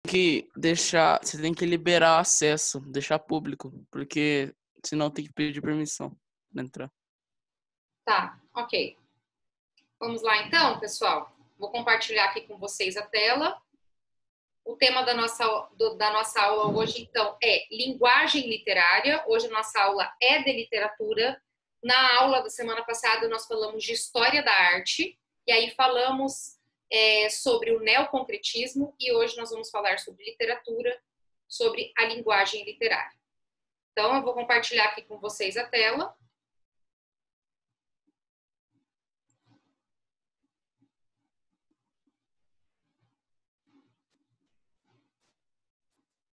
Você tem que liberar acesso, deixar público, porque senão tem que pedir permissão para entrar. Tá, ok. Vamos lá então, pessoal. Vou compartilhar aqui com vocês a tela. O tema da nossa aula hoje, então, é linguagem literária. Hoje a nossa aula é de literatura. Na aula da semana passada, nós falamos de história da arte. E aí falamos sobre o neoconcretismo. E hoje nós vamos falar sobre literatura, sobre a linguagem literária. Então, eu vou compartilhar aqui com vocês a tela.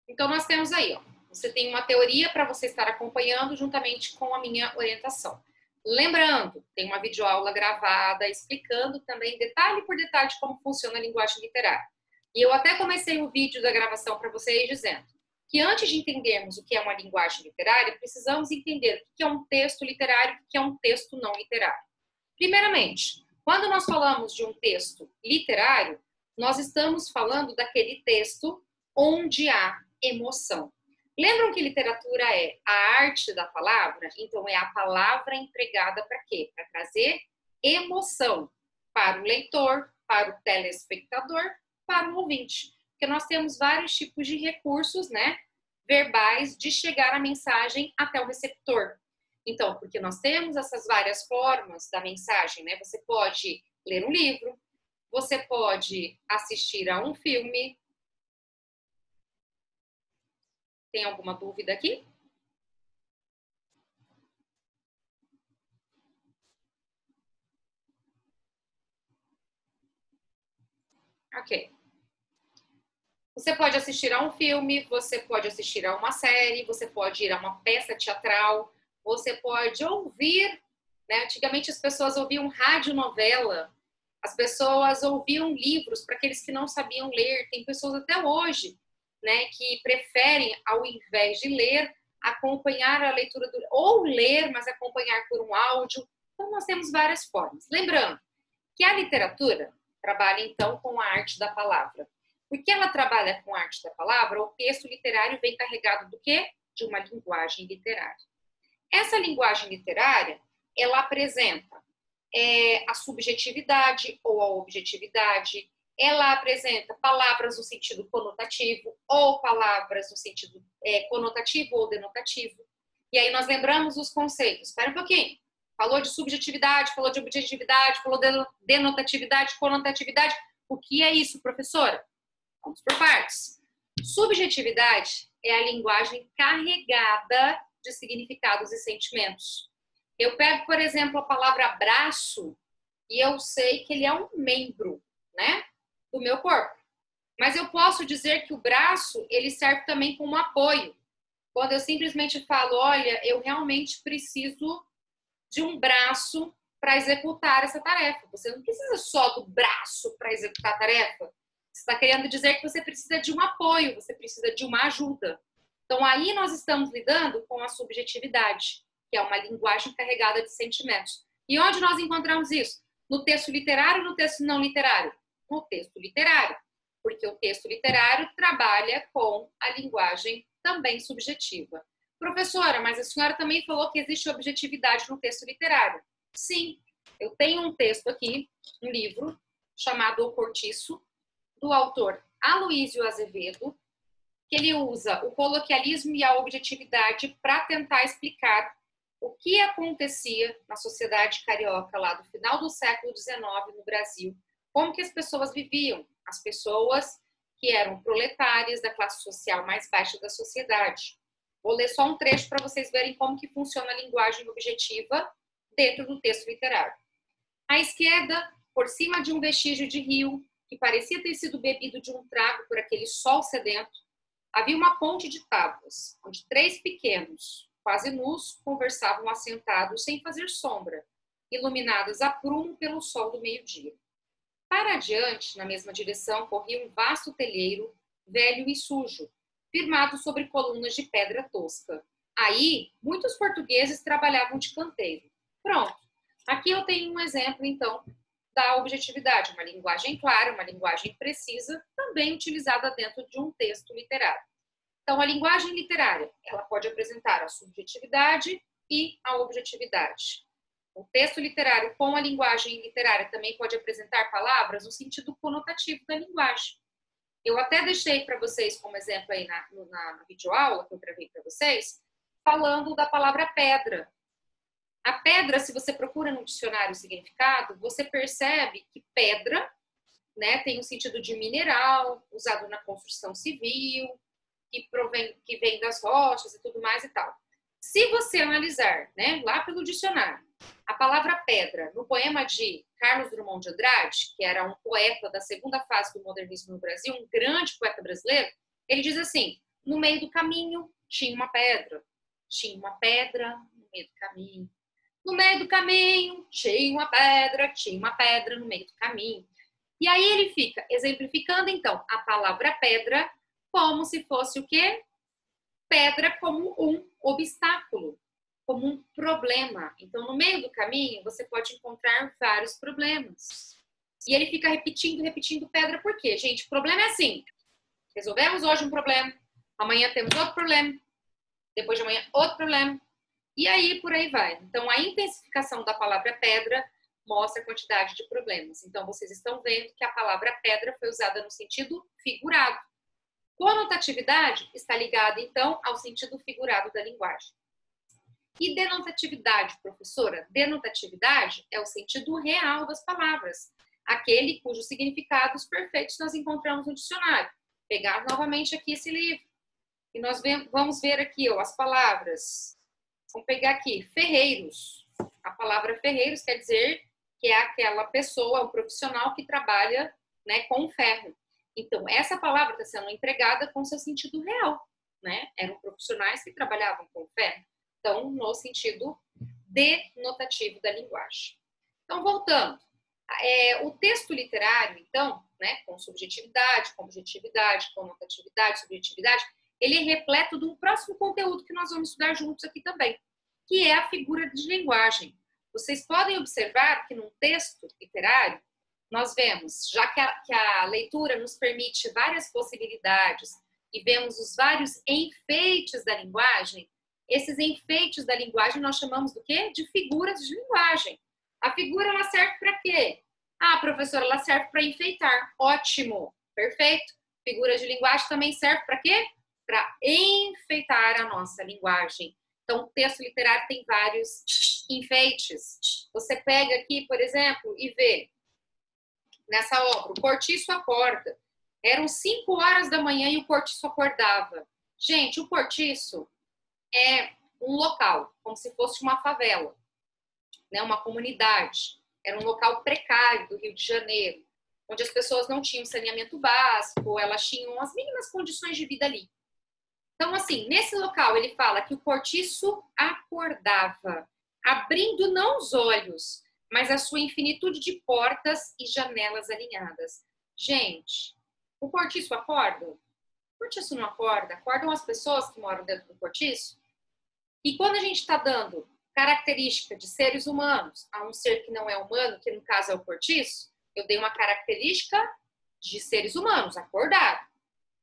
Então, nós temos aí, ó, você tem uma teoria para você estar acompanhando juntamente com a minha orientação. Lembrando, tem uma videoaula gravada explicando também detalhe por detalhe de como funciona a linguagem literária. E eu até comecei o vídeo da gravação para vocês dizendo que antes de entendermos o que é uma linguagem literária, precisamos entender o que é um texto literário e o que é um texto não literário. Primeiramente, quando nós falamos de um texto literário, nós estamos falando daquele texto onde há emoção. Lembram que literatura é a arte da palavra? Então, é a palavra empregada para quê? Para trazer emoção para o leitor, para o telespectador, para o ouvinte. Porque nós temos vários tipos de recursos, né, verbais de chegar a mensagem até o receptor. Então, porque nós temos essas várias formas da mensagem, né? Você pode ler um livro, você pode assistir a um filme. Tem alguma dúvida aqui? Ok. Você pode assistir a um filme, você pode assistir a uma série, você pode ir a uma peça teatral, você pode ouvir, né? Antigamente as pessoas ouviam radionovela, as pessoas ouviam livros para aqueles que não sabiam ler. Tem pessoas até hoje, né, que preferem, ao invés de ler, acompanhar a leitura, ou ler, mas acompanhar por um áudio. Então, nós temos várias formas. Lembrando que a literatura trabalha, então, com a arte da palavra. Porque ela trabalha com a arte da palavra, o texto literário vem carregado do quê? De uma linguagem literária. Essa linguagem literária, ela apresenta a subjetividade ou a objetividade, ela apresenta palavras no sentido conotativo ou palavras no sentido conotativo ou denotativo. E aí nós lembramos os conceitos. Espera um pouquinho. Falou de subjetividade, falou de objetividade, falou de denotatividade, conotatividade. O que é isso, professora? Vamos por partes. Subjetividade é a linguagem carregada de significados e sentimentos. Eu pego, por exemplo, a palavra braço e eu sei que ele é um membro, né, do meu corpo. Mas eu posso dizer que o braço, ele serve também como apoio. Quando eu simplesmente falo, olha, eu realmente preciso de um braço para executar essa tarefa. Você não precisa só do braço para executar a tarefa. Você está querendo dizer que você precisa de um apoio, você precisa de uma ajuda. Então, aí nós estamos lidando com a subjetividade, que é uma linguagem carregada de sentimentos. E onde nós encontramos isso? No texto literário ou no texto não literário? No texto literário, porque o texto literário trabalha com a linguagem também subjetiva. Professora, mas a senhora também falou que existe objetividade no texto literário. Sim, eu tenho um texto aqui, um livro, chamado O Cortiço, do autor Aloísio Azevedo, que ele usa o coloquialismo e a objetividade para tentar explicar o que acontecia na sociedade carioca lá do final do século XIX no Brasil, como que as pessoas viviam, as pessoas que eram proletárias da classe social mais baixa da sociedade. Vou ler só um trecho para vocês verem como que funciona a linguagem objetiva dentro do texto literário. À esquerda, por cima de um vestígio de rio, que parecia ter sido bebido de um trago por aquele sol sedento, havia uma ponte de tábuas, onde 3 pequenos, quase nus, conversavam assentados sem fazer sombra, iluminados a prumo pelo sol do meio-dia. Para adiante, na mesma direção, corria um vasto telheiro, velho e sujo, firmado sobre colunas de pedra tosca. Aí, muitos portugueses trabalhavam de canteiro. Pronto. Aqui eu tenho um exemplo, então, da objetividade, uma linguagem clara, uma linguagem precisa, também utilizada dentro de um texto literário. Então, a linguagem literária, ela pode apresentar a subjetividade e a objetividade. O texto literário com a linguagem literária também pode apresentar palavras no sentido conotativo da linguagem. Eu até deixei para vocês como exemplo aí na videoaula que eu gravei para vocês, falando da palavra pedra. A pedra, se você procura no dicionário o significado, você percebe que pedra, né, tem um sentido de mineral, usado na construção civil, que vem das rochas e tudo mais e tal. Se você analisar, né, lá pelo dicionário, a palavra pedra no poema de Carlos Drummond de Andrade, que era um poeta da segunda fase do modernismo no Brasil, um grande poeta brasileiro, ele diz assim: no meio do caminho tinha uma pedra no meio do caminho. No meio do caminho tinha uma pedra no meio do caminho. E aí ele fica exemplificando, então, a palavra pedra como se fosse o quê? Pedra como um obstáculo, como um problema. Então, no meio do caminho, você pode encontrar vários problemas. E ele fica repetindo pedra, por quê? Gente, o problema é assim: resolvemos hoje um problema, amanhã temos outro problema, depois de amanhã outro problema, e aí por aí vai. Então, a intensificação da palavra pedra mostra a quantidade de problemas. Então, vocês estão vendo que a palavra pedra foi usada no sentido figurado. Conotatividade está ligada, então, ao sentido figurado da linguagem. E denotatividade, professora? Denotatividade é o sentido real das palavras, aquele cujos significados perfeitos nós encontramos no dicionário. Pegar novamente aqui esse livro. E nós vamos ver aqui ó, as palavras. Vamos pegar aqui, ferreiros. A palavra ferreiros quer dizer que é aquela pessoa, um profissional que trabalha, né, com ferro. Então, essa palavra está sendo empregada com seu sentido real, né? Eram profissionais que trabalhavam com ferro. Então, no sentido denotativo da linguagem. Então, voltando. O texto literário, então, né, com subjetividade, com objetividade, conotatividade, subjetividade, ele é repleto de um próximo conteúdo que nós vamos estudar juntos aqui também, que é a figura de linguagem. Vocês podem observar que num texto literário, nós vemos, já que a leitura nos permite várias possibilidades e vemos os vários enfeites da linguagem, esses enfeites da linguagem nós chamamos do quê? De figuras de linguagem. A figura, ela serve para quê? Ah, professora, ela serve para enfeitar. Ótimo, perfeito. Figuras de linguagem também serve para quê? Para enfeitar a nossa linguagem. Então, o texto literário tem vários enfeites. Você pega aqui, por exemplo, e vê nessa obra, o cortiço acorda. Eram 5 horas da manhã e o cortiço acordava. Gente, o cortiço é um local, como se fosse uma favela, né? Uma comunidade. Era um local precário do Rio de Janeiro, onde as pessoas não tinham saneamento básico, elas tinham as mínimas condições de vida ali. Então, assim, nesse local ele fala que o cortiço acordava, abrindo não os olhos, mas a sua infinitude de portas e janelas alinhadas. Gente, o cortiço acorda? O cortiço não acorda. Acordam as pessoas que moram dentro do cortiço. E quando a gente está dando característica de seres humanos a um ser que não é humano, que no caso é o cortiço, eu dei uma característica de seres humanos, acordar,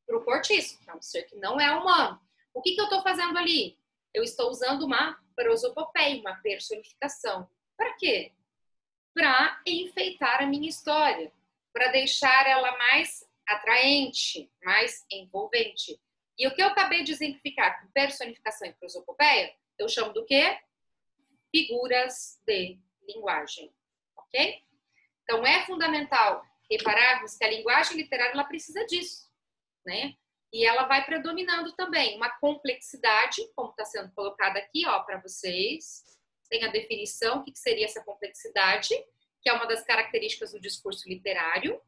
para o cortiço, que é um ser que não é humano. O que eu estou fazendo ali? Eu estou usando uma prosopopeia, uma personificação. Para quê? Para enfeitar a minha história, para deixar ela mais atraente, mais envolvente. E o que eu acabei de exemplificar com personificação e prosopopeia, eu chamo do quê? Figuras de linguagem, ok? Então, é fundamental repararmos que a linguagem literária ela precisa disso, né? E ela vai predominando também uma complexidade, como está sendo colocada aqui, ó, para vocês. Tem a definição, o que seria essa complexidade, que é uma das características do discurso literário.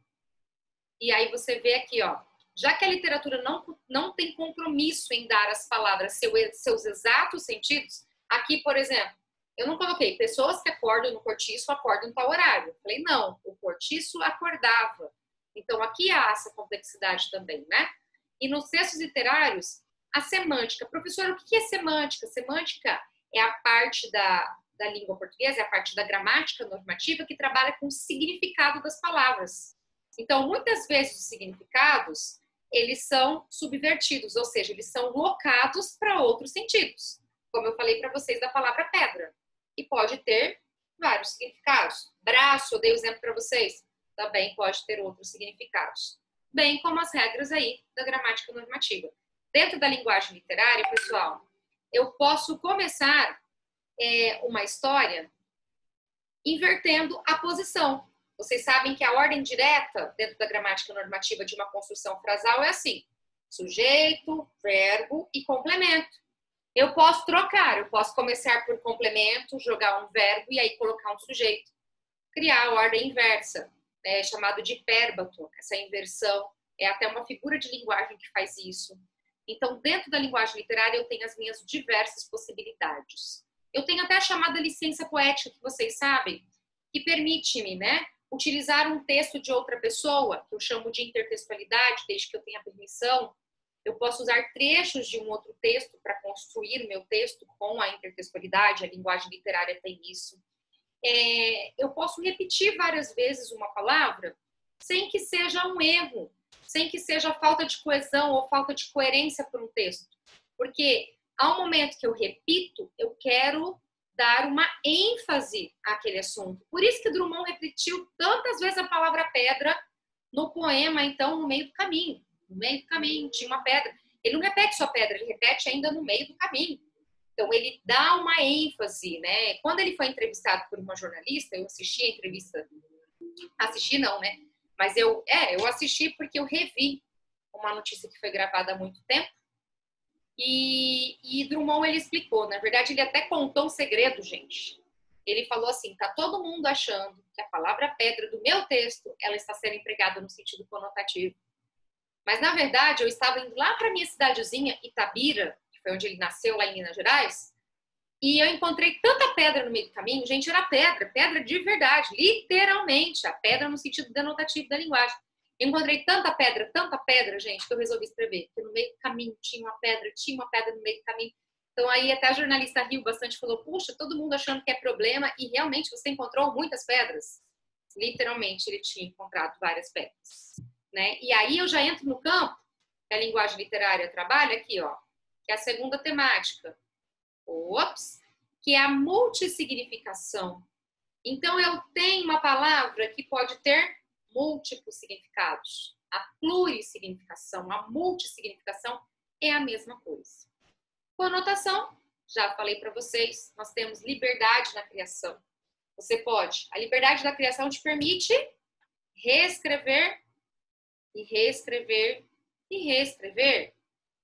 E aí você vê aqui, ó, já que a literatura não tem compromisso em dar às palavras seus exatos sentidos, aqui, por exemplo, eu não coloquei pessoas que acordam no cortiço, acordam em tal horário. Eu falei, não, o cortiço acordava. Então, aqui há essa complexidade também, né? E nos textos literários, a semântica. Professora, o que é semântica? Semântica é a parte da da língua portuguesa é a parte da gramática normativa, que trabalha com o significado das palavras. Então, muitas vezes os significados, eles são subvertidos, ou seja, eles são locados para outros sentidos. Como eu falei para vocês da palavra pedra, que pode ter vários significados. Braço, eu dei o exemplo para vocês, também pode ter outros significados. Bem como as regras aí da gramática normativa. Dentro da linguagem literária, pessoal, eu posso começar uma história invertendo a posição. Vocês sabem que a ordem direta dentro da gramática normativa de uma construção frasal é assim: sujeito, verbo e complemento. Eu posso trocar, eu posso começar por complemento, jogar um verbo e aí colocar um sujeito. Criar a ordem inversa, chamado de hipérbato. Essa inversão é até uma figura de linguagem que faz isso. Então, dentro da linguagem literária, eu tenho as minhas diversas possibilidades. Eu tenho até a chamada licença poética, que vocês sabem, que permite-me, utilizar um texto de outra pessoa, que eu chamo de intertextualidade, desde que eu tenha permissão. Eu posso usar trechos de um outro texto para construir o meu texto com a intertextualidade, a linguagem literária tem isso. Eu posso repetir várias vezes uma palavra sem que seja um erro, sem que seja falta de coesão ou falta de coerência para um texto. Porque ao momento que eu repito, eu quero dar uma ênfase àquele assunto. Por isso que Drummond repetiu tantas vezes a palavra pedra no poema, então, no meio do caminho. No meio do caminho tinha uma pedra. Ele não repete só pedra, ele repete ainda no meio do caminho. Então, ele dá uma ênfase, Quando ele foi entrevistado por uma jornalista, eu assisti a entrevista. Assisti não, Mas eu assisti porque eu revi uma notícia que foi gravada há muito tempo. E Drummond, ele explicou. Na verdade, ele até contou um segredo, gente. Ele falou assim: tá todo mundo achando que a palavra pedra do meu texto, ela está sendo empregada no sentido conotativo. Mas, na verdade, eu estava indo lá para minha cidadezinha, Itabira, que foi onde ele nasceu, lá em Minas Gerais, e eu encontrei tanta pedra no meio do caminho. Gente, era pedra de verdade, literalmente, a pedra no sentido denotativo da linguagem. Eu encontrei tanta pedra, gente, que eu resolvi escrever. Porque no meio do caminho tinha uma pedra no meio do caminho. Então, aí até a jornalista riu bastante, falou: puxa, todo mundo achando que é problema, e realmente você encontrou muitas pedras. Literalmente, ele tinha encontrado várias pedras. E aí eu já entro no campo que a linguagem literária trabalha aqui, ó, que é a segunda temática. Que é a multissignificação. Então, eu tenho uma palavra que pode ter múltiplos significados. A plurissignificação, a multissignificação é a mesma coisa. Conotação, já falei para vocês, nós temos liberdade na criação. Você pode, a liberdade da criação te permite reescrever e reescrever e reescrever.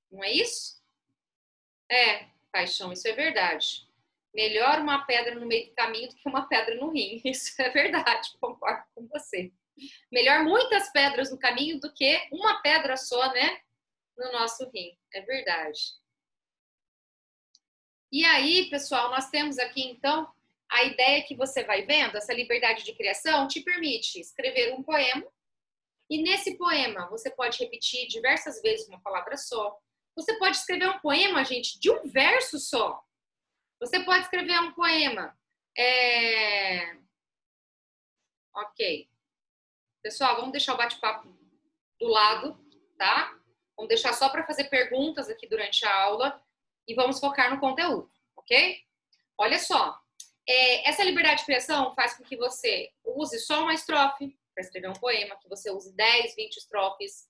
Não é isso? Paixão, isso é verdade. Melhor uma pedra no meio do caminho do que uma pedra no rim. Isso é verdade, concordo com você. Melhor muitas pedras no caminho do que uma pedra só, no nosso rim. É verdade. E aí, pessoal, nós temos aqui, então, a ideia que você vai vendo, essa liberdade de criação te permite escrever um poema, e nesse poema você pode repetir diversas vezes uma palavra só. Você pode escrever um poema, gente, de um verso só. Você pode escrever um poema. Ok. Pessoal, vamos deixar o bate-papo do lado, tá? Vamos deixar só para fazer perguntas aqui durante a aula e vamos focar no conteúdo, ok? Olha só. Essa liberdade de criação faz com que você use só uma estrofe para escrever um poema, que você use 10, 20 estrofes,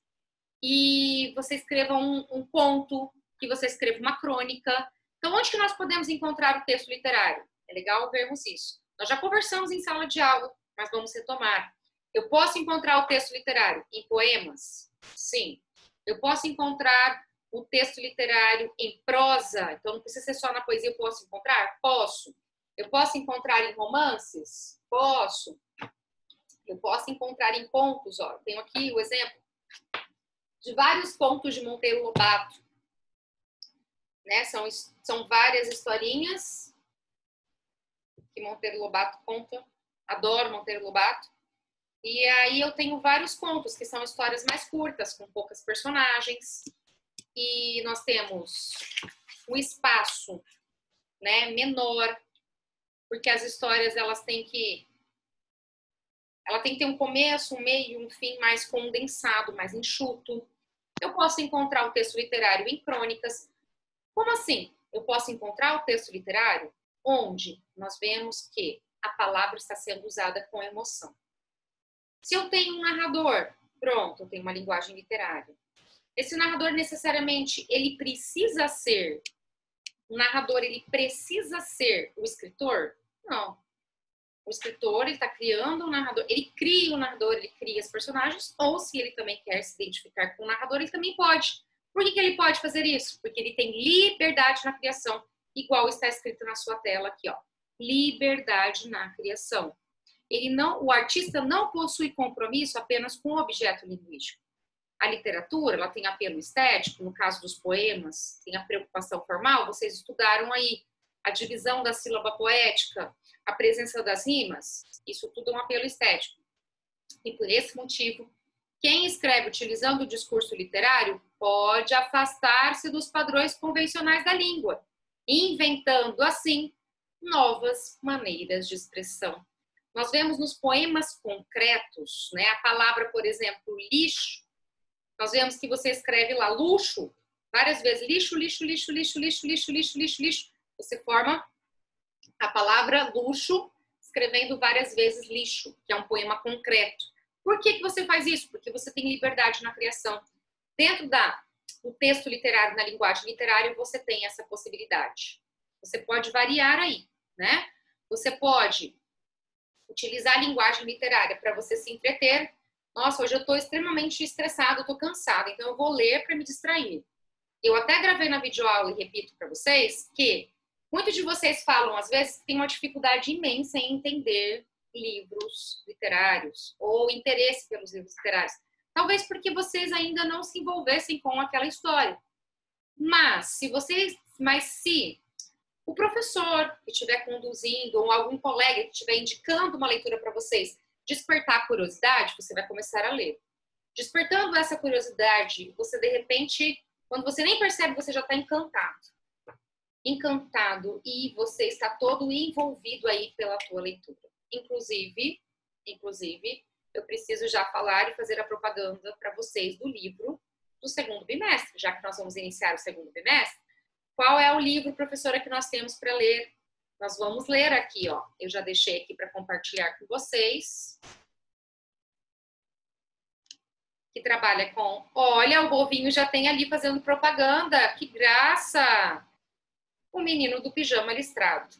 e você escreva um conto, que você escreva uma crônica. Então, onde que nós podemos encontrar o texto literário? É legal vermos isso. Nós já conversamos em sala de aula, mas vamos retomar. Eu posso encontrar o texto literário em poemas? Sim. Eu posso encontrar o texto literário em prosa? Então, não precisa ser só na poesia, eu posso encontrar? Posso. Eu posso encontrar em romances? Posso. Eu posso encontrar em contos, ó. Tenho aqui o exemplo de vários contos de Monteiro Lobato. São várias historinhas que Monteiro Lobato conta. Adoro Monteiro Lobato. E aí eu tenho vários contos, que são histórias mais curtas, com poucas personagens. E nós temos um espaço menor. porque as histórias ela tem que ter um começo, um meio e um fim mais condensado, mais enxuto. Eu posso encontrar o texto literário em crônicas. Como assim? Eu posso encontrar o texto literário onde nós vemos que a palavra está sendo usada com emoção. Se eu tenho um narrador, pronto, eu tenho uma linguagem literária. Esse narrador necessariamente, ele precisa ser o narrador, ele precisa ser o escritor? Não. O escritor, ele está criando um narrador, ele cria um narrador, ele cria os personagens, ou se ele também quer se identificar com o narrador, ele também pode. Por que ele pode fazer isso? Porque ele tem liberdade na criação, igual está escrito na sua tela aqui, ó. Liberdade na criação. O artista não possui compromisso apenas com o objeto linguístico. A literatura, ela tem apelo estético, no caso dos poemas, tem a preocupação formal, vocês estudaram aí a divisão da sílaba poética, a presença das rimas, isso tudo é um apelo estético. E por esse motivo, quem escreve utilizando o discurso literário pode afastar-se dos padrões convencionais da língua, inventando, assim, novas maneiras de expressão. Nós vemos nos poemas concretos, né, a palavra, por exemplo, lixo, nós vemos que você escreve lá luxo, várias vezes, lixo, lixo, lixo, lixo, lixo, lixo, lixo, lixo, lixo. Você forma a palavra luxo, escrevendo várias vezes lixo, que é um poema concreto. Por que você faz isso? Porque você tem liberdade na criação. Dentro do texto literário, na linguagem literária, você tem essa possibilidade. Você pode variar aí, né? Você pode utilizar a linguagem literária para você se entreter. Nossa, hoje eu estou extremamente estressada, estou cansada, então eu vou ler para me distrair. Eu até gravei na videoaula e repito para vocês que muitos de vocês falam, às vezes, que tem uma dificuldade imensa em entender livros literários ou interesse pelos livros literários. Talvez porque vocês ainda não se envolvessem com aquela história. Mas se o professor que estiver conduzindo ou algum colega que estiver indicando uma leitura para vocês despertar a curiosidade, você vai começar a ler. Despertando essa curiosidade, você de repente, quando você nem percebe, você já está encantado. Encantado e você está todo envolvido aí pela tua leitura. Inclusive, eu preciso já falar e fazer a propaganda para vocês do livro do segundo bimestre, já que nós vamos iniciar o segundo bimestre. Qual é o livro, professora, que nós temos para ler? Nós vamos ler aqui, ó. Eu já deixei aqui para compartilhar com vocês. Que trabalha com... Olha, o Bovinho já tem ali fazendo propaganda. Que graça! O Menino do Pijama Listrado.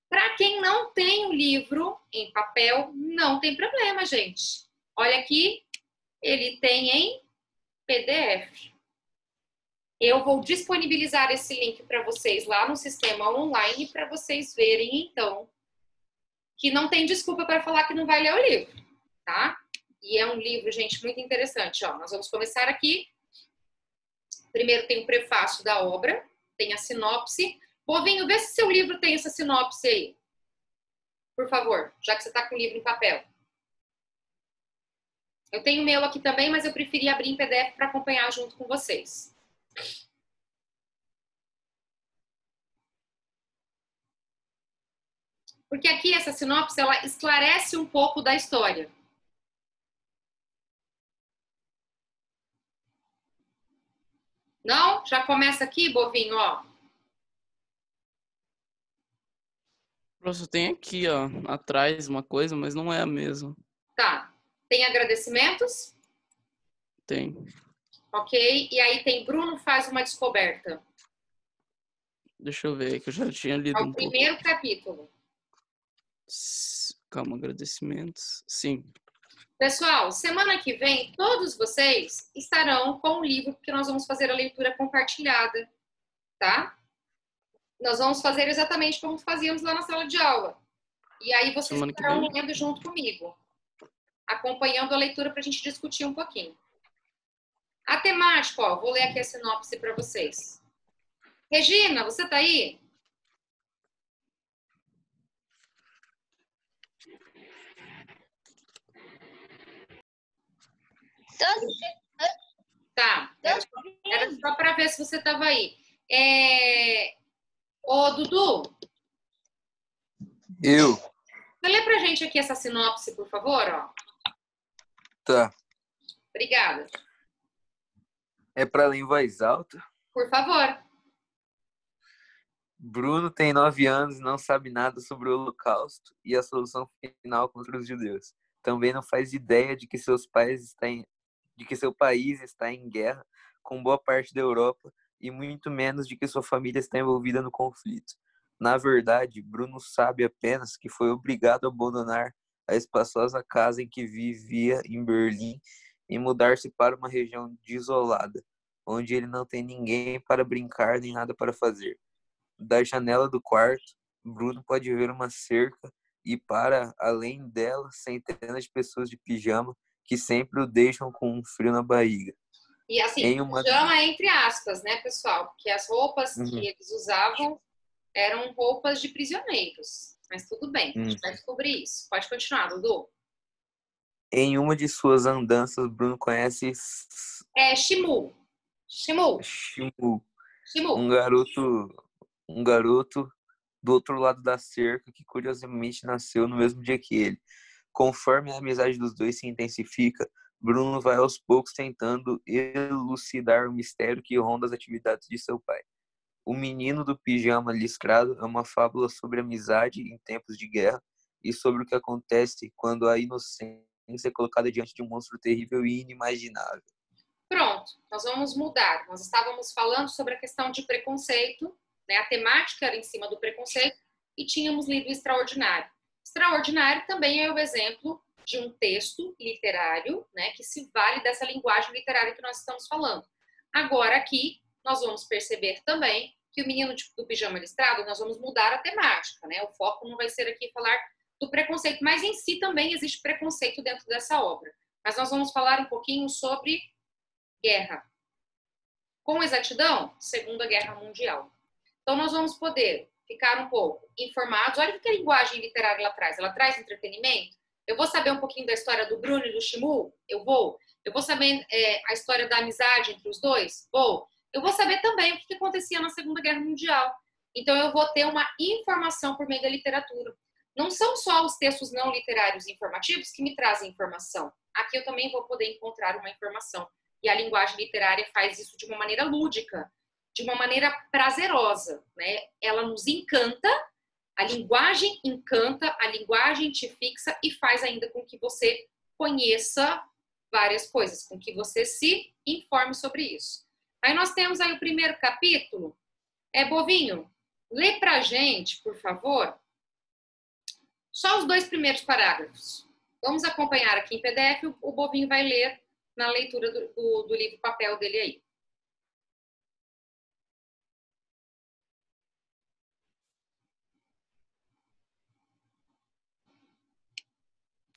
Para quem não tem o livro em papel, não tem problema, gente. Olha aqui, ele tem em PDF. Eu vou disponibilizar esse link para vocês lá no sistema online para vocês verem, então, que não tem desculpa para falar que não vai ler o livro, tá? E é um livro, gente, muito interessante. Ó, nós vamos começar aqui. Primeiro tem o prefácio da obra, tem a sinopse. Bovinho, vê se seu livro tem essa sinopse aí. Por favor, já que você está com o livro em papel. Eu tenho o meu aqui também, mas eu preferi abrir em PDF para acompanhar junto com vocês. Porque aqui essa sinopse, ela esclarece um pouco da história. Não? Já começa aqui, Bovinho, ó. Professor, tem aqui, ó, atrás uma coisa, mas não é a mesma. Tá. Tem agradecimentos? Tem. Ok. E aí tem Bruno faz uma descoberta. Deixa eu ver, que eu já tinha lido É um o pouco. primeiro capítulo. Calma, agradecimentos. Sim. Pessoal, semana que vem, todos vocês estarão com o livro, porque nós vamos fazer a leitura compartilhada, tá? Nós vamos fazer exatamente como fazíamos lá na sala de aula. E aí vocês estarão lendo junto comigo, acompanhando a leitura para a gente discutir um pouquinho. A temática, ó, vou ler aqui a sinopse para vocês. Regina, você tá aí? Tá, era só para ver se você estava aí. Ô, Dudu, Eu. Você lê pra gente aqui essa sinopse, por favor? Ó. Tá. Obrigada. É pra ler em voz alta. Por favor. Bruno tem 9 anos e não sabe nada sobre o Holocausto e a solução final contra os judeus. Também não faz ideia de que seu país está em guerra com boa parte da Europa e muito menos de que sua família está envolvida no conflito. Na verdade, Bruno sabe apenas que foi obrigado a abandonar a espaçosa casa em que vivia em Berlim e mudar-se para uma região desolada, onde ele não tem ninguém para brincar nem nada para fazer. Da janela do quarto, Bruno pode ver uma cerca e, para além dela, centenas de pessoas de pijama que sempre o deixam com um frio na barriga. E assim, pijama entre aspas, né, pessoal? Porque as roupas que eles usavam eram roupas de prisioneiros. Mas tudo bem, a gente vai descobrir isso. Pode continuar, Dudu. Em uma de suas andanças, Bruno conhece Shimu. Um garoto do outro lado da cerca que curiosamente nasceu no mesmo dia que ele. Conforme a amizade dos dois se intensifica, Bruno vai aos poucos tentando elucidar o mistério que ronda as atividades de seu pai. O Menino do Pijama Listrado é uma fábula sobre amizade em tempos de guerra e sobre o que acontece quando a inocência é colocada diante de um monstro terrível e inimaginável. Pronto, nós vamos mudar. Nós estávamos falando sobre a questão de preconceito, né? A temática era em cima do preconceito e tínhamos lido Extraordinário. Extraordinário também é o exemplo de um texto literário, né, que se vale dessa linguagem literária que nós estamos falando. Agora aqui nós vamos perceber também que o Menino do Pijama Listrado, nós vamos mudar a temática, né? O foco não vai ser aqui falar do preconceito, mas em si também existe preconceito dentro dessa obra. Mas nós vamos falar um pouquinho sobre guerra. Com exatidão, Segunda Guerra Mundial. Então, nós vamos poder ficar um pouco informados. Olha o que a linguagem literária ela traz. Ela traz entretenimento. Eu vou saber um pouquinho da história do Bruno e do Shimu? Eu vou. Eu vou saber a história da amizade entre os dois? Vou. Eu vou saber também o que acontecia na Segunda Guerra Mundial. Então, eu vou ter uma informação por meio da literatura. Não são só os textos não literários e informativos que me trazem informação. Aqui eu também vou poder encontrar uma informação. E a linguagem literária faz isso de uma maneira lúdica, de uma maneira prazerosa, né? Ela nos encanta, a linguagem encanta, a linguagem te fixa e faz ainda com que você conheça várias coisas, com que você se informe sobre isso. Aí nós temos aí o primeiro capítulo. Bovinho, lê pra gente, por favor, só os 2 primeiros parágrafos. Vamos acompanhar aqui em PDF, o Bovinho vai ler na leitura do livro papel dele aí.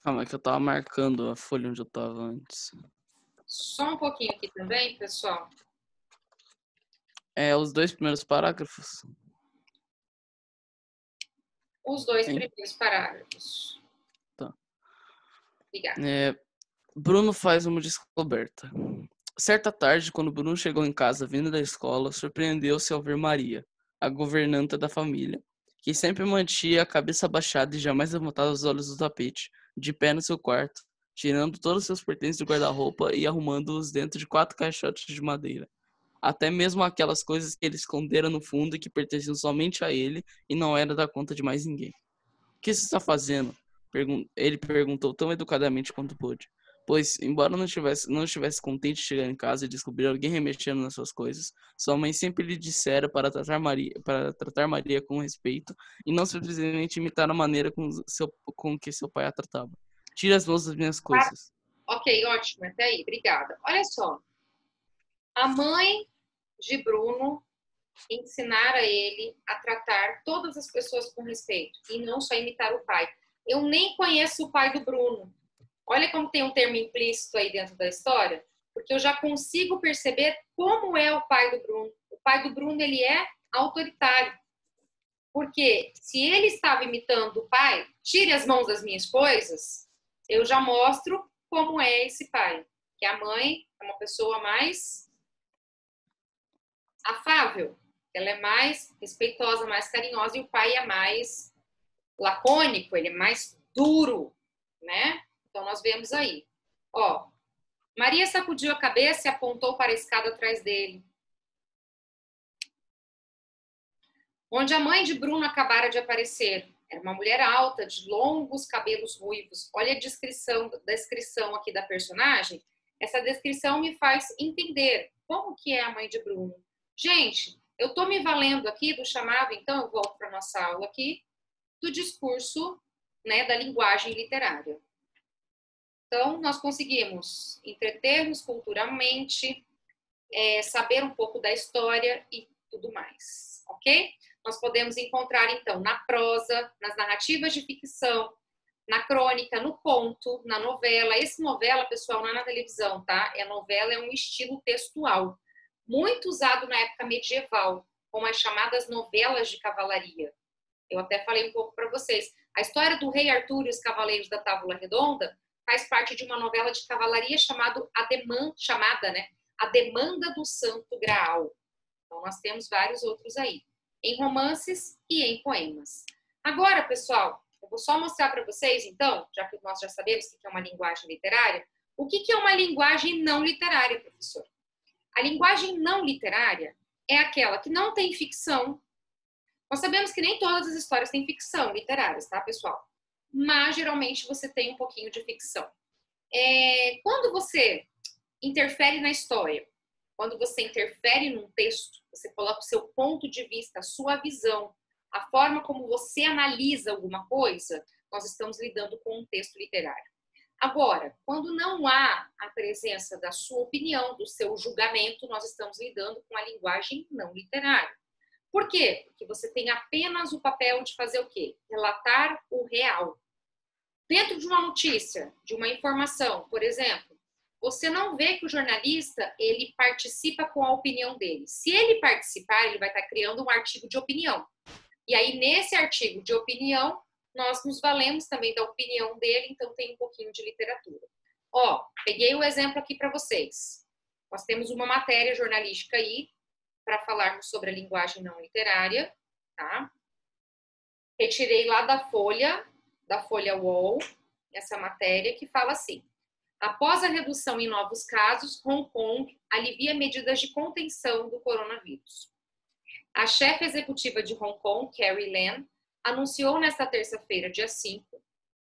Calma, é que eu tava marcando a folha onde eu tava antes. Só um pouquinho aqui também, pessoal. Os 2 primeiros parágrafos. Os 2 primeiros parágrafos. Tá. Obrigada. Bruno faz uma descoberta. Certa tarde, quando Bruno chegou em casa vindo da escola, surpreendeu-se ao ver Maria, a governanta da família, que sempre mantinha a cabeça abaixada e jamais levantava os olhos do tapete, de pé no seu quarto, tirando todos os seus pertences do guarda-roupa e arrumando-os dentro de 4 caixotes de madeira. Até mesmo aquelas coisas que ele escondera no fundo e que pertenciam somente a ele e não era da conta de mais ninguém. O que você está fazendo? Ele perguntou tão educadamente quanto pôde. Pois, embora não estivesse contente de chegar em casa e descobrir alguém remexendo nas suas coisas, sua mãe sempre lhe dissera para tratar Maria com respeito e não simplesmente imitar a maneira com que seu pai a tratava. Tire as mãos das minhas coisas. Ok, ótimo, até aí, obrigada. Olha só, a mãe de Bruno ensinara ele a tratar todas as pessoas com respeito e não só imitar o pai. Eu nem conheço o pai do Bruno. Olha como tem um termo implícito aí dentro da história, porque eu já consigo perceber como é o pai do Bruno. O pai do Bruno, ele é autoritário. Porque se ele estava imitando o pai, tire as mãos das minhas coisas, eu já mostro como é esse pai. Que a mãe é uma pessoa mais afável, ela é mais respeitosa, mais carinhosa, e o pai é mais lacônico, ele é mais duro, né? Então, nós vemos aí. Ó, Maria sacudiu a cabeça e apontou para a escada atrás dele, onde a mãe de Bruno acabara de aparecer. Era uma mulher alta, de longos cabelos ruivos. Olha a descrição aqui da personagem. Essa descrição me faz entender como que é a mãe de Bruno. Gente, eu estou me valendo aqui do chamado, então eu volto para a nossa aula aqui, do discurso, né, da linguagem literária. Então, nós conseguimos entreter-nos culturalmente, saber um pouco da história e tudo mais, ok? Nós podemos encontrar, então, na prosa, nas narrativas de ficção, na crônica, no conto, na novela. Esse novela, pessoal, não é na televisão, tá? Novela é um estilo textual, muito usado na época medieval, como as chamadas novelas de cavalaria. Eu até falei um pouco para vocês. A história do Rei Arthur e os Cavaleiros da Távola Redonda faz parte de uma novela de cavalaria chamada A Demanda do Santo Graal. Então, nós temos vários outros aí, em romances e em poemas. Agora, pessoal, eu vou só mostrar para vocês, então, já que nós já sabemos o que é uma linguagem literária, o que é uma linguagem não literária, professor? A linguagem não literária é aquela que não tem ficção. Nós sabemos que nem todas as histórias têm ficção literárias, tá, pessoal? Mas, geralmente, você tem um pouquinho de ficção. Quando você interfere na história, quando você interfere num texto, você coloca o seu ponto de vista, a sua visão, a forma como você analisa alguma coisa, nós estamos lidando com um texto literário. Agora, quando não há a presença da sua opinião, do seu julgamento, nós estamos lidando com a linguagem não literária. Por quê? Porque você tem apenas o papel de fazer o quê? Relatar o real. Dentro de uma notícia, de uma informação, por exemplo, você não vê que o jornalista, ele participa com a opinião dele. Se ele participar, ele vai estar criando um artigo de opinião. E aí, nesse artigo de opinião, nós nos valemos também da opinião dele, então tem um pouquinho de literatura. Ó, peguei o exemplo aqui para vocês. Nós temos uma matéria jornalística aí, para falarmos sobre a linguagem não literária, tá? Retirei lá da Folha UOL, essa matéria que fala assim: após a redução em novos casos, Hong Kong alivia medidas de contenção do coronavírus. A chefe executiva de Hong Kong, Carrie Lam, anunciou nesta terça-feira, dia 5,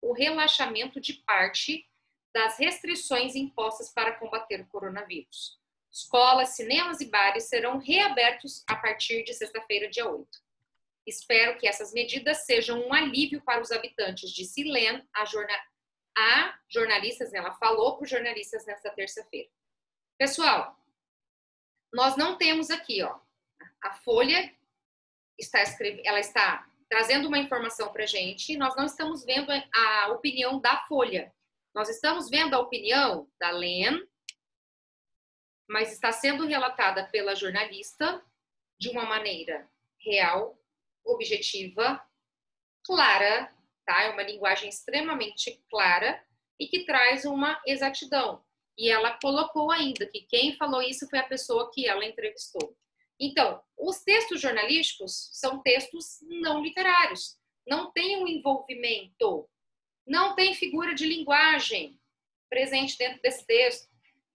o relaxamento de parte das restrições impostas para combater o coronavírus. Escolas, cinemas e bares serão reabertos a partir de sexta-feira, dia 8. Espero que essas medidas sejam um alívio para os habitantes, disse Lam, a jornalistas, ela falou para os jornalistas nesta terça-feira. Pessoal, nós não temos aqui, ó, a Folha ela está trazendo uma informação para a gente, nós não estamos vendo a opinião da Folha. Nós estamos vendo a opinião da Lam, mas está sendo relatada pela jornalista de uma maneira real, objetiva, clara, tá? É uma linguagem extremamente clara e que traz uma exatidão. E ela colocou ainda que quem falou isso foi a pessoa que ela entrevistou. Então, os textos jornalísticos são textos não literários. Não tem um envolvimento, não tem figura de linguagem presente dentro desse texto.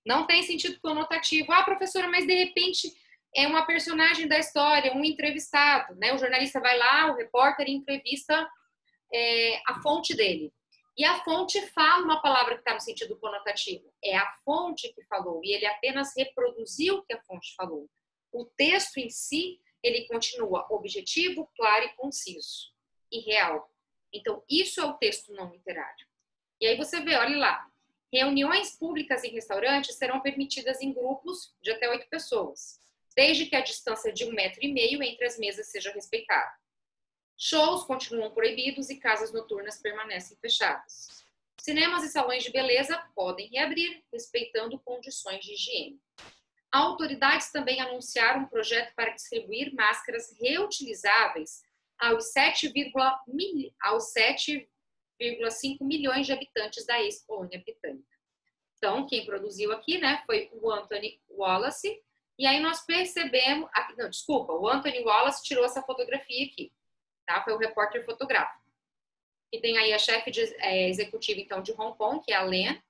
Não tem sentido conotativo. Ah, professora, mas de repente é uma personagem da história, um entrevistado, né? O jornalista vai lá, o repórter entrevista a fonte dele. E a fonte fala uma palavra que está no sentido conotativo. É a fonte que falou, e ele apenas reproduziu o que a fonte falou. O texto em si, ele continua objetivo, claro e conciso. E real. Então, isso é o texto não literário. E aí você vê, olha lá. Reuniões públicas em restaurantes serão permitidas em grupos de até 8 pessoas, desde que a distância de 1,5 metro entre as mesas seja respeitada. Shows continuam proibidos e casas noturnas permanecem fechadas. Cinemas e salões de beleza podem reabrir, respeitando condições de higiene. Autoridades também anunciaram um projeto para distribuir máscaras reutilizáveis aos 7,5 milhões de habitantes da ex-colônia britânica. Então, quem produziu aqui, né, foi o Anthony Wallace. E aí nós percebemos... o Anthony Wallace tirou essa fotografia aqui. Tá? Foi o repórter fotográfico. que tem aí a chefe executiva, então, de Hong Kong, que é a Len,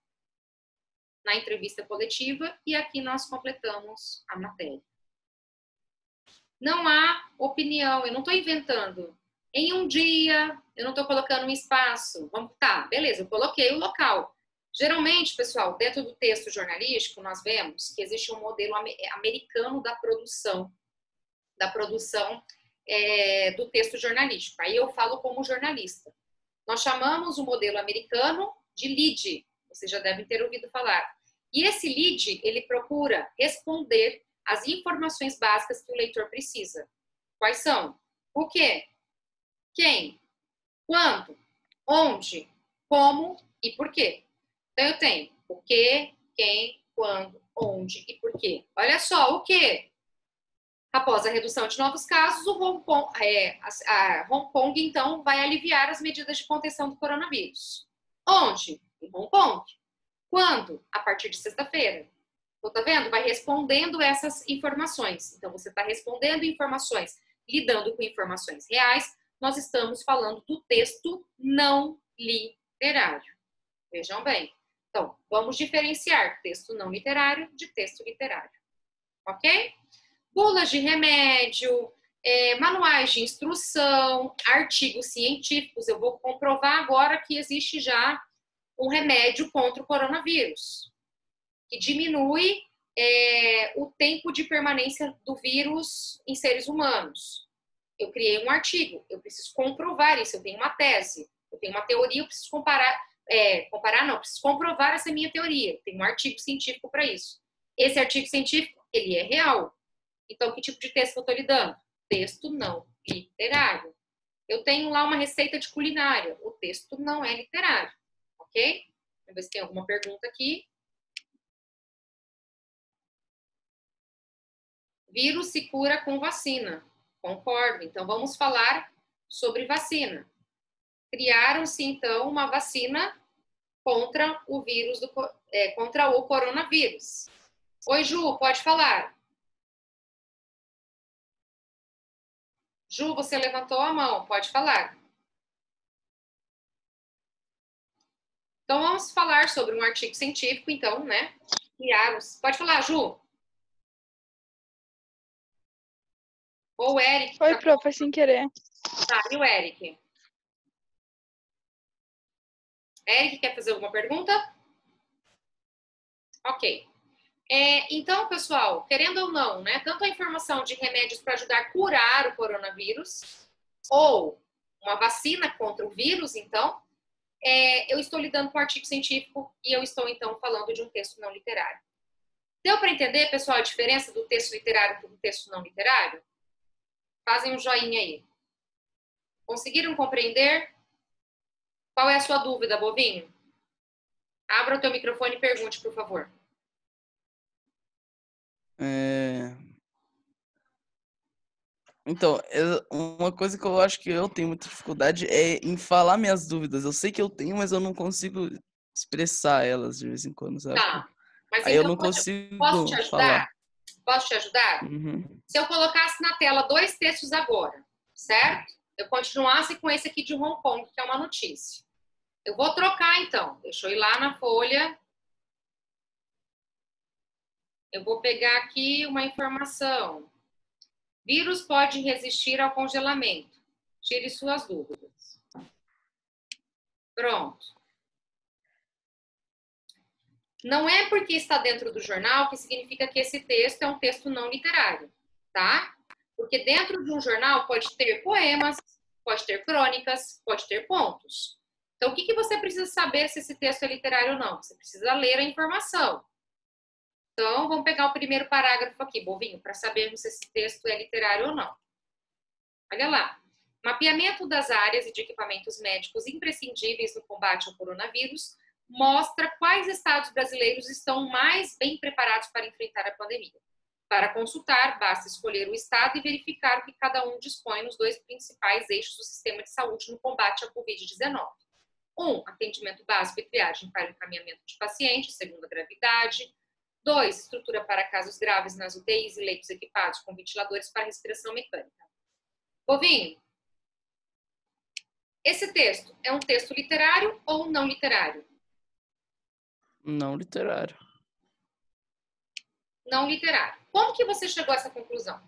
na entrevista coletiva, e aqui nós completamos a matéria. Não há opinião, eu não estou inventando. Em um dia, eu não estou colocando um espaço. Tá, beleza, eu coloquei o local. Geralmente, pessoal, dentro do texto jornalístico, nós vemos que existe um modelo americano da produção do texto jornalístico. Aí eu falo como jornalista. Nós chamamos o modelo americano de lead, vocês já devem ter ouvido falar. E esse lead, ele procura responder as informações básicas que o leitor precisa. Quais são? O quê? Quem? Quando? Onde? Como e por quê? Então, eu tenho o que, quem, quando, onde e por quê. Olha só, o que? Após a redução de novos casos, Hong Kong, então, vai aliviar as medidas de contenção do coronavírus. Onde? Em Hong Kong. Quando? A partir de sexta-feira. Então, tá vendo? Vai respondendo essas informações. Então, você está respondendo informações, lidando com informações reais. Nós estamos falando do texto não literário. Vejam bem. Então, vamos diferenciar texto não literário de texto literário. Ok? Bulas de remédio, manuais de instrução, artigos científicos. Eu vou comprovar agora que existe já um remédio contra o coronavírus, que diminui o tempo de permanência do vírus em seres humanos. Eu criei um artigo, eu preciso comprovar isso, eu tenho uma tese, eu tenho uma teoria, eu preciso preciso comprovar essa minha teoria. Eu tenho um artigo científico para isso. Esse artigo científico, ele é real. Então, que tipo de texto eu estou lidando? Texto não literário. Eu tenho lá uma receita de culinária. O texto não é literário. Ok? Vamos ver se tem alguma pergunta aqui. Vírus se cura com vacina. Concordo. Então, vamos falar sobre vacina. Criaram-se, então, uma vacina contra o vírus, contra o coronavírus. Oi, Ju, pode falar. Ju, você levantou a mão, pode falar. Então, vamos falar sobre um artigo científico, então, né? Pode falar, Ju. Ou o Eric. Oi, prof, sem querer. Tá, e o Eric? Eric, quer fazer alguma pergunta? Ok. Então, pessoal, querendo ou não, né? Tanto a informação de remédios para ajudar a curar o coronavírus, ou uma vacina contra o vírus, então, eu estou lidando com um artigo científico e eu estou, então, falando de um texto não literário. Deu para entender, pessoal, a diferença do texto literário para o texto não literário? Fazem um joinha aí. Conseguiram compreender? Qual é a sua dúvida, Bovinho? Abra o teu microfone e pergunte, por favor. Então, uma coisa que eu acho que eu tenho muita dificuldade é em falar minhas dúvidas. Eu sei que eu tenho, mas eu não consigo expressar elas de vez em quando, sabe? Tá. Mas aí então, eu não consigo posso te ajudar? falar. Posso te ajudar? Uhum. Se eu colocasse na tela 2 textos agora, certo? Eu continuasse com esse aqui de Hong Kong, que é uma notícia. Eu vou trocar, então. Deixa eu ir lá na folha. Eu vou pegar aqui uma informação. Vírus pode resistir ao congelamento. Tire suas dúvidas. Pronto. Não é porque está dentro do jornal que significa que esse texto é um texto não literário, tá? Porque dentro de um jornal pode ter poemas, pode ter crônicas, pode ter contos. Então, o que você precisa saber se esse texto é literário ou não? Você precisa ler a informação. Então, vamos pegar o primeiro parágrafo aqui, Bovinho, para sabermos se esse texto é literário ou não. Olha lá. Mapeamento das áreas e de equipamentos médicos imprescindíveis no combate ao coronavírus mostra quais estados brasileiros estão mais bem preparados para enfrentar a pandemia. Para consultar, basta escolher o estado e verificar o que cada um dispõe nos 2 principais eixos do sistema de saúde no combate à Covid-19. 1. Atendimento básico e triagem para o encaminhamento de pacientes, segundo a gravidade. 2. Estrutura para casos graves nas UTIs e leitos equipados com ventiladores para respiração mecânica. Bovinho, Esse texto é um texto literário ou não literário? Não literário. Não literário. Como que você chegou a essa conclusão?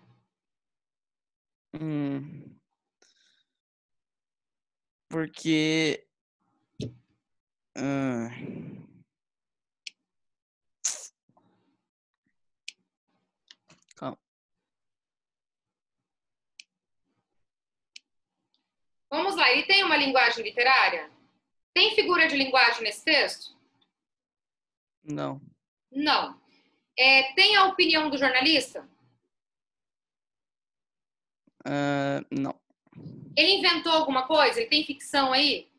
Porque... Calma. Vamos lá, ele tem uma linguagem literária? Tem figura de linguagem nesse texto? Não. Não. Tem a opinião do jornalista? Não. Ele inventou alguma coisa? Ele tem ficção aí?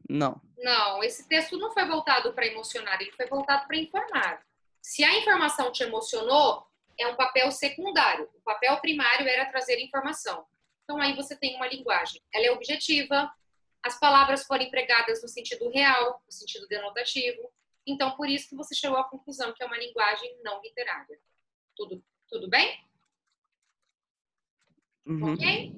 Não. Não, esse texto não foi voltado para emocionar, ele foi voltado para informar. Se a informação te emocionou, é um papel secundário. O papel primário era trazer informação. Então aí você tem uma linguagem. Ela é objetiva, as palavras foram empregadas no sentido real, no sentido denotativo. Então, por isso que você chegou à conclusão que é uma linguagem não literária. Tudo bem? Uhum. Ok?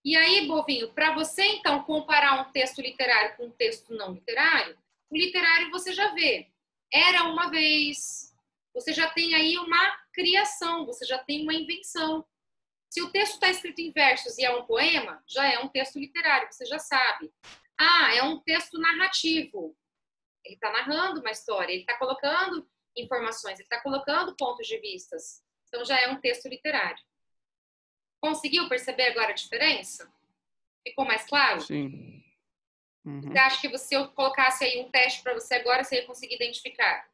E aí, Bovinho, para você, então, comparar um texto literário com um texto não literário, o literário você já vê. Era uma vez. Você já tem aí uma criação, você já tem uma invenção. Se o texto está escrito em versos e é um poema, já é um texto literário, você já sabe. Ah, é um texto narrativo. Ele está narrando uma história, ele está colocando informações, ele está colocando pontos de vistas. Então já é um texto literário. Conseguiu perceber agora a diferença? Ficou mais claro? Sim. Uhum. Você acha que se eu colocasse aí um teste para você agora, você ia conseguir identificar?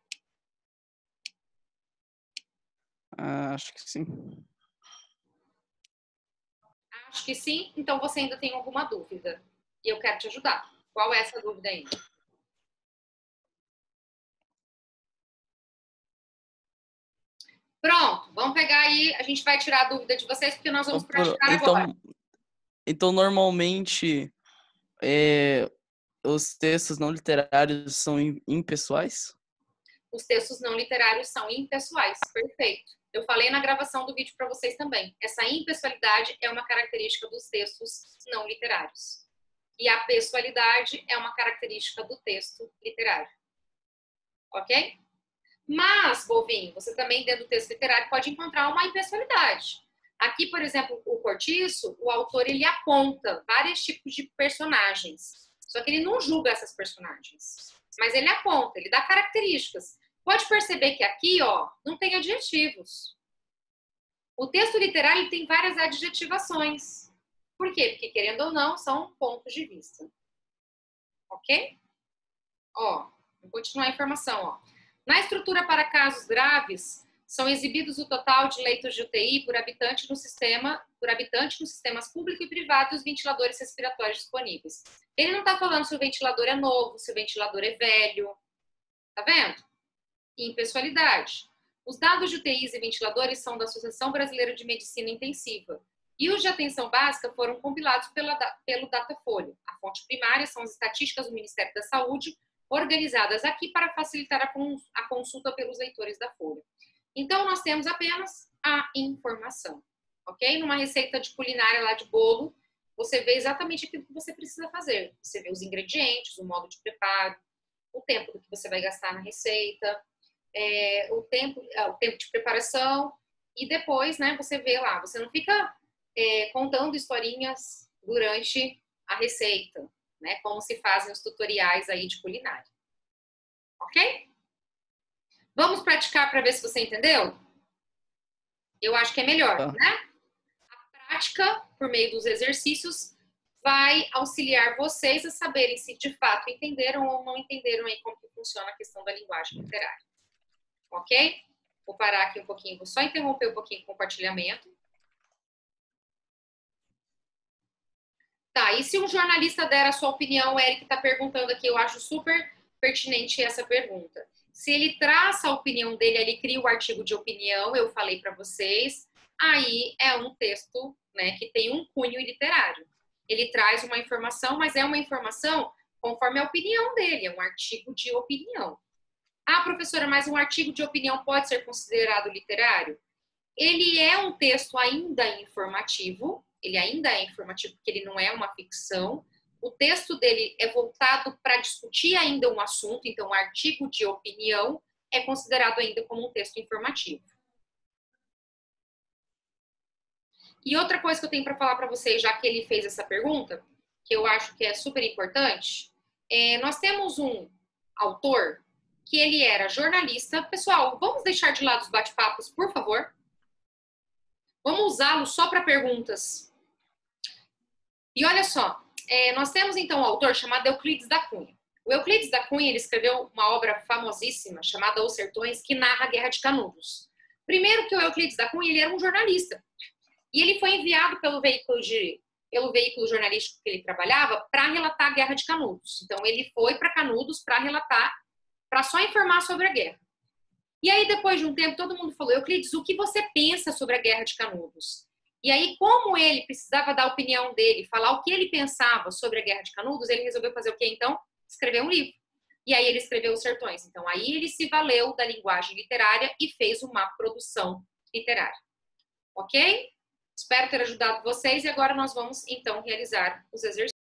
Acho que sim. Acho que sim. Então você ainda tem alguma dúvida. E eu quero te ajudar. Qual é essa dúvida ainda? Pronto, vamos pegar aí, a gente vai tirar a dúvida de vocês, porque nós vamos praticar agora. Então, normalmente, os textos não literários são impessoais? Os textos não literários são impessoais, perfeito. Eu falei na gravação do vídeo para vocês também. Essa impessoalidade é uma característica dos textos não literários. E a pessoalidade é uma característica do texto literário. Ok? Mas, Bovinho, você também, dentro do texto literário, pode encontrar uma impessoalidade. Aqui, por exemplo, o Cortiço, o autor, ele aponta vários tipos de personagens. Só que ele não julga essas personagens. Mas ele aponta, ele dá características. Pode perceber que aqui, ó, não tem adjetivos. O texto literário ele tem várias adjetivações. Por quê? Porque, querendo ou não, são pontos de vista. Ok? Ó, vou continuar a informação, ó. Na estrutura para casos graves, são exibidos o total de leitos de UTI por habitante nos sistemas público e privado e os ventiladores respiratórios disponíveis. Ele não está falando se o ventilador é novo, se o ventilador é velho. Tá vendo? Impessoalidade. Os dados de UTIs e ventiladores são da Associação Brasileira de Medicina Intensiva. E os de atenção básica foram compilados pelo Datafolha. A fonte primária são as estatísticas do Ministério da Saúde, organizadas aqui para facilitar a consulta pelos leitores da Folha. Então, nós temos apenas a informação, ok? Numa receita de culinária lá de bolo, você vê exatamente aquilo que você precisa fazer. Você vê os ingredientes, o modo de preparo, o tempo do que você vai gastar na receita, o tempo de preparação, e depois, né, você vê lá. Você não fica contando historinhas durante a receita, né, como se fazem os tutoriais aí de culinária. Ok? Vamos praticar para ver se você entendeu? Eu acho que é melhor, né? A prática, por meio dos exercícios, vai auxiliar vocês a saberem se de fato entenderam ou não entenderam aí como que funciona a questão da linguagem literária. Ok? Vou parar aqui um pouquinho, vou só interromper um pouquinho o compartilhamento. Tá, e se um jornalista der a sua opinião, o Eric está perguntando aqui, eu acho super pertinente essa pergunta. Se ele traça a opinião dele, ele cria o artigo de opinião, eu falei para vocês, aí é um texto, né, que tem um cunho literário. Ele traz uma informação, mas é uma informação conforme a opinião dele, é um artigo de opinião. Ah, professora, mas um artigo de opinião pode ser considerado literário? Ele é um texto ainda informativo, ele ainda é informativo, porque ele não é uma ficção. O texto dele é voltado para discutir ainda um assunto, então o artigo de opinião é considerado ainda como um texto informativo. E outra coisa que eu tenho para falar para vocês, já que ele fez essa pergunta, que eu acho que é super importante, nós temos um autor que ele era jornalista. Pessoal, vamos deixar de lado os bate-papos, por favor? Vamos usá-lo só para perguntas. E olha só, nós temos então um autor chamado Euclides da Cunha. O Euclides da Cunha, ele escreveu uma obra famosíssima chamada Os Sertões, que narra a Guerra de Canudos. Primeiro que o Euclides da Cunha, ele era um jornalista. E ele foi enviado pelo veículo jornalístico que ele trabalhava para relatar a Guerra de Canudos. Então, ele foi para Canudos para relatar, para só informar sobre a guerra. E aí, depois de um tempo, todo mundo falou: Euclides, o que você pensa sobre a Guerra de Canudos? E aí, como ele precisava dar a opinião dele, falar o que ele pensava sobre a Guerra de Canudos, ele resolveu fazer o quê, então? Escrever um livro. E aí ele escreveu Os Sertões. Então, aí ele se valeu da linguagem literária e fez uma produção literária. Ok? Espero ter ajudado vocês e agora nós vamos, então, realizar os exercícios.